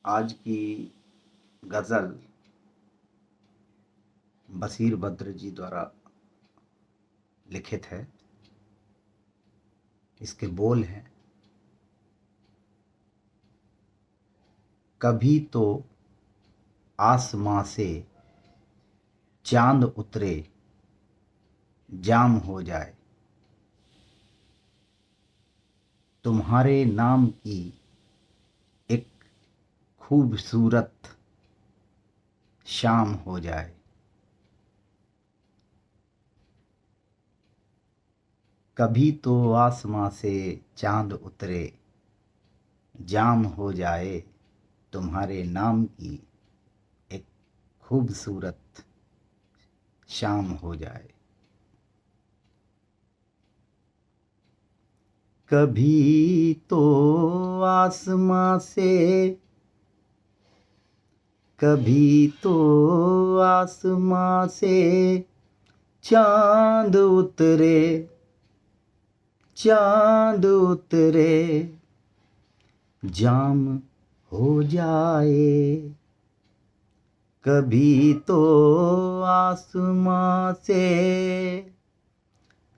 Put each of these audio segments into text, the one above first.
आज की गज़ल बशीर बद्र जी द्वारा लिखित है। इसके बोल हैं, कभी तो आसमां से चांद उतरे जाम हो जाए, तुम्हारे नाम की एक खूबसूरत शाम हो जाए। कभी तो आसमां से चांद उतरे जाम हो जाए, तुम्हारे नाम की एक खूबसूरत शाम हो जाए। कभी तो आसमां से कभी तो आसमां से चांद उतरे जाम हो जाए। कभी तो आसमां से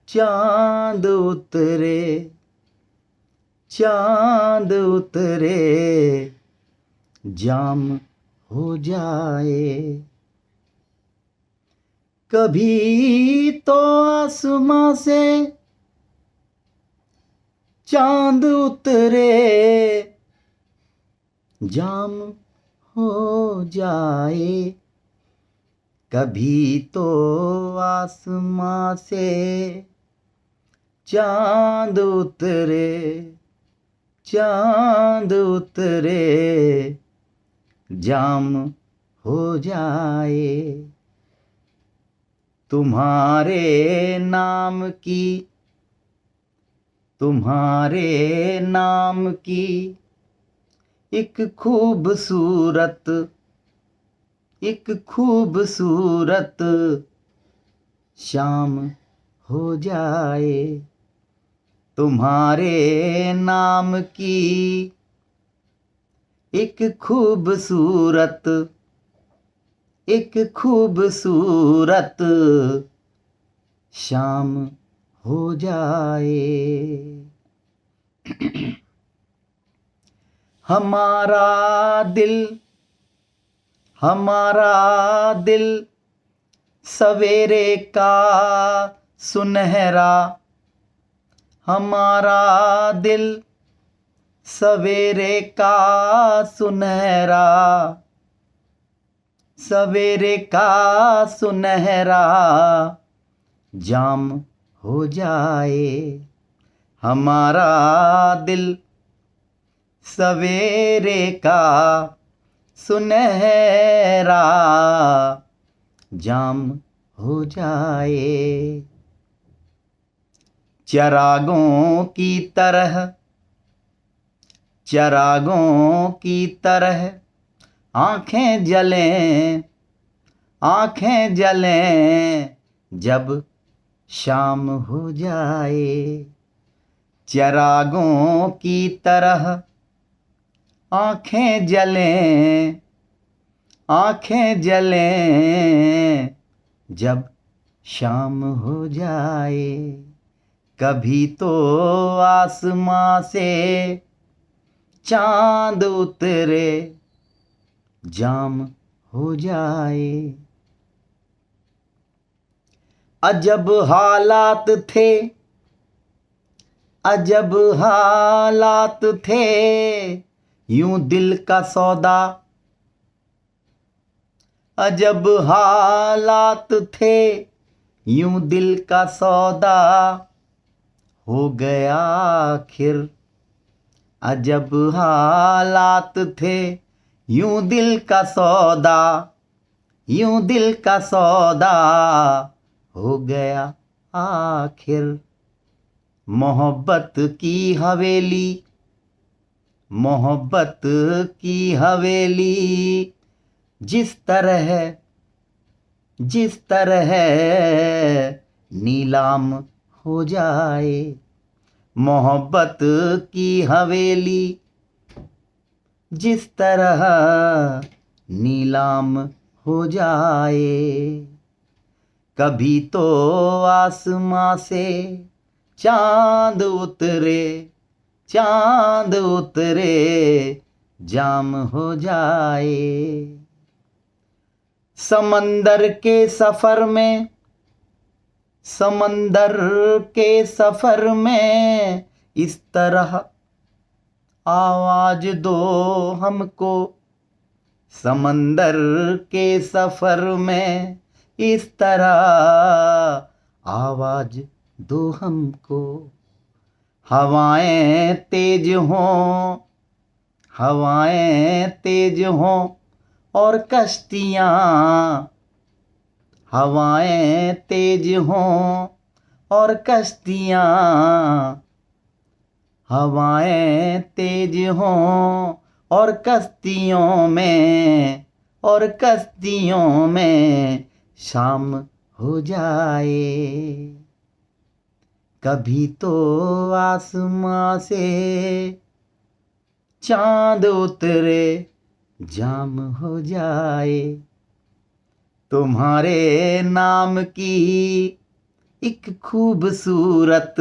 चांद उतरे जाम हो जाए। कभी तो आसमां से चांद उतरे जाम हो जाए। कभी तो आसमां से चांद उतरे जाम हो जाए। तुम्हारे नाम की एक खूबसूरत शाम हो जाए। तुम्हारे नाम की एक खूबसूरत शाम हो जाए। हमारा दिल सवेरे का सुनहरा, हमारा दिल सवेरे का सुनहरा जाम हो जाए। हमारा दिल सवेरे का सुनहरा जाम हो जाए। चरागों की तरह आंखें जलें जब शाम हो जाए। चरागों की तरह आंखें जलें जब शाम हो जाए। कभी तो आसमां से चांद उतरे जाम हो जाए। अजब हालात थे यूं दिल का सौदा। अजब हालात थे यूं दिल का सौदा हो गया आखिर। अजब हालात थे यूं दिल का सौदा हो गया आखिर। मोहब्बत की हवेली जिस तरह नीलाम हो जाए। मोहब्बत की हवेली जिस तरह नीलाम हो जाए। कभी तो आसमां से चांद उतरे, चांद उतरे, जाम हो जाए। समंदर के सफर में, समंदर के सफर में इस तरह आवाज दो हमको। समंदर के सफर में इस तरह आवाज दो हमको। हवाएं तेज हों, हवाएं तेज हों और कश्तियाँ, हवाएं तेज हों और कश्तियाँ, हवाएं तेज हों और कश्तियों में, और कश्तियों में शाम हो जाए। कभी तो आसमां से चांद उतरे, जाम हो जाए। तुम्हारे नाम की एक खूबसूरत,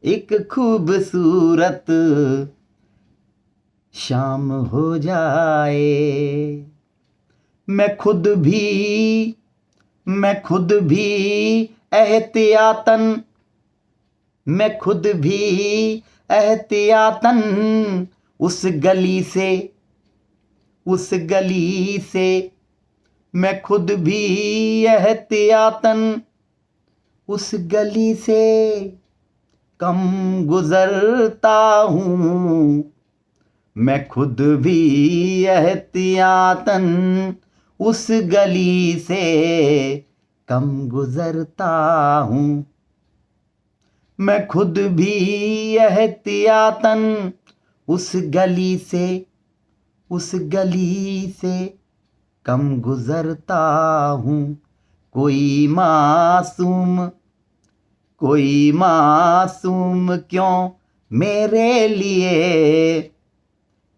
एक खूबसूरत शाम हो जाए। मैं खुद भी एहतियातन, मैं खुद भी एहतियातन उस गली से, उस गली से, मैं खुद भी एहतियातन उस गली से कम गुजरता हूँ। मैं खुद भी एहतियातन उस गली से कम गुजरता हूँ। मैं खुद भी एहतियातन उस गली से, उस गली से कम गुजरता हूँ। कोई मासूम, कोई मासूम क्यों मेरे लिए,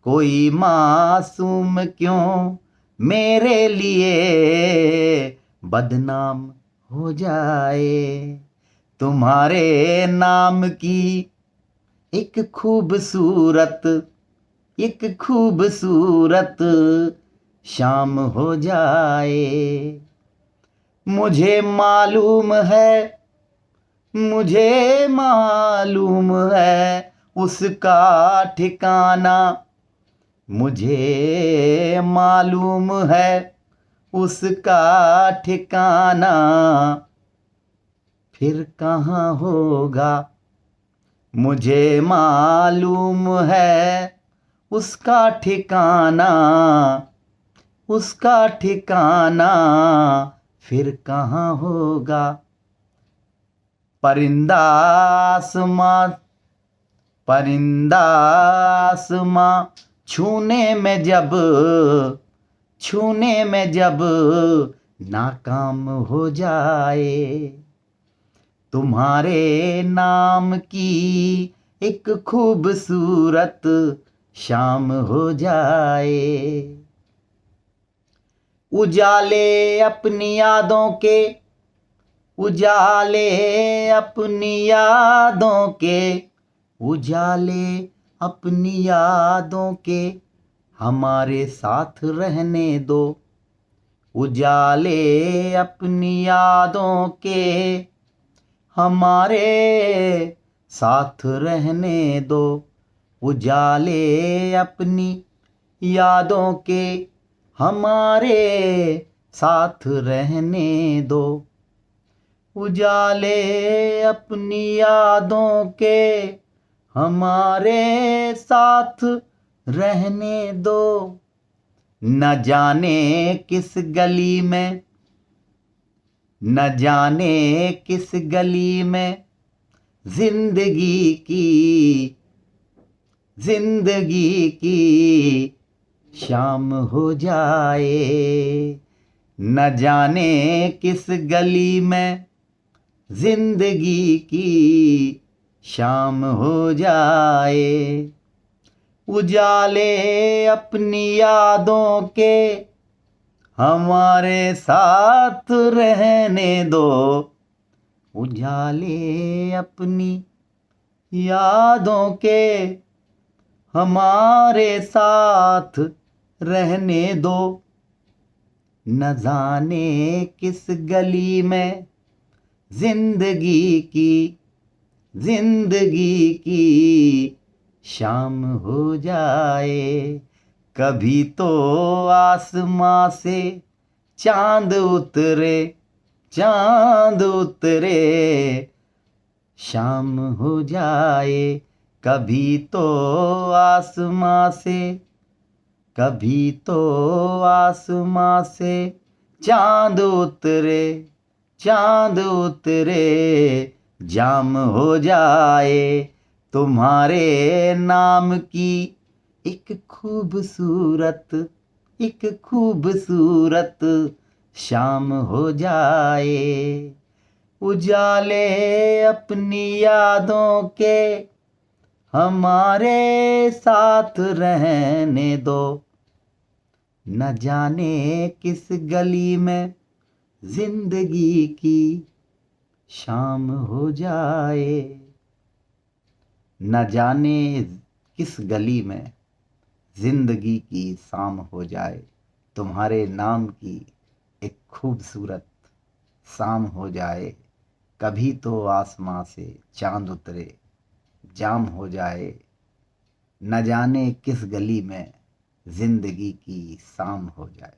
कोई मासूम क्यों मेरे लिए बदनाम हो जाए। तुम्हारे नाम की एक खूबसूरत, एक खूबसूरत शाम हो जाए। मुझे मालूम है, मुझे मालूम है उसका ठिकाना, मुझे मालूम है उसका ठिकाना। फिर कहाँ होगा, मुझे मालूम है उसका ठिकाना, उसका ठिकाना फिर कहाँ होगा। परिंदा आसमां, परिंदा आसमां छूने में जब, छूने में जब नाकाम हो जाए। तुम्हारे नाम की एक खूबसूरत शाम हो जाए। उजाले अपनी यादों के, उजाले अपनी यादों के, उजाले अपनी यादों के हमारे साथ रहने दो। उजाले अपनी यादों के हमारे साथ रहने दो। उजाले अपनी यादों के हमारे साथ रहने दो। उजाले अपनी यादों के हमारे साथ रहने दो। न जाने किस गली में, न जाने किस गली में जिंदगी की, जिंदगी की शाम हो जाए। न जाने किस गली में जिंदगी की शाम हो जाए। उजाले अपनी यादों के हमारे साथ रहने दो। उजाले अपनी यादों के हमारे साथ रहने दो। न जाने किस गली में जिंदगी की शाम हो जाए। कभी तो आसमां से चांद उतरे शाम हो जाए। कभी तो आसमां से चांद उतरे जाम हो जाए। तुम्हारे नाम की एक खूबसूरत शाम हो जाए। उजाले अपनी यादों के हमारे साथ रहने दो। न जाने किस गली में जिंदगी की शाम हो जाए। न जाने किस गली में जिंदगी की शाम हो जाए। तुम्हारे नाम की एक खूबसूरत शाम हो जाए। कभी तो आसमां से चांद उतरे जाम हो जाए। न जाने किस गली में जिंदगी की शाम हो जाए।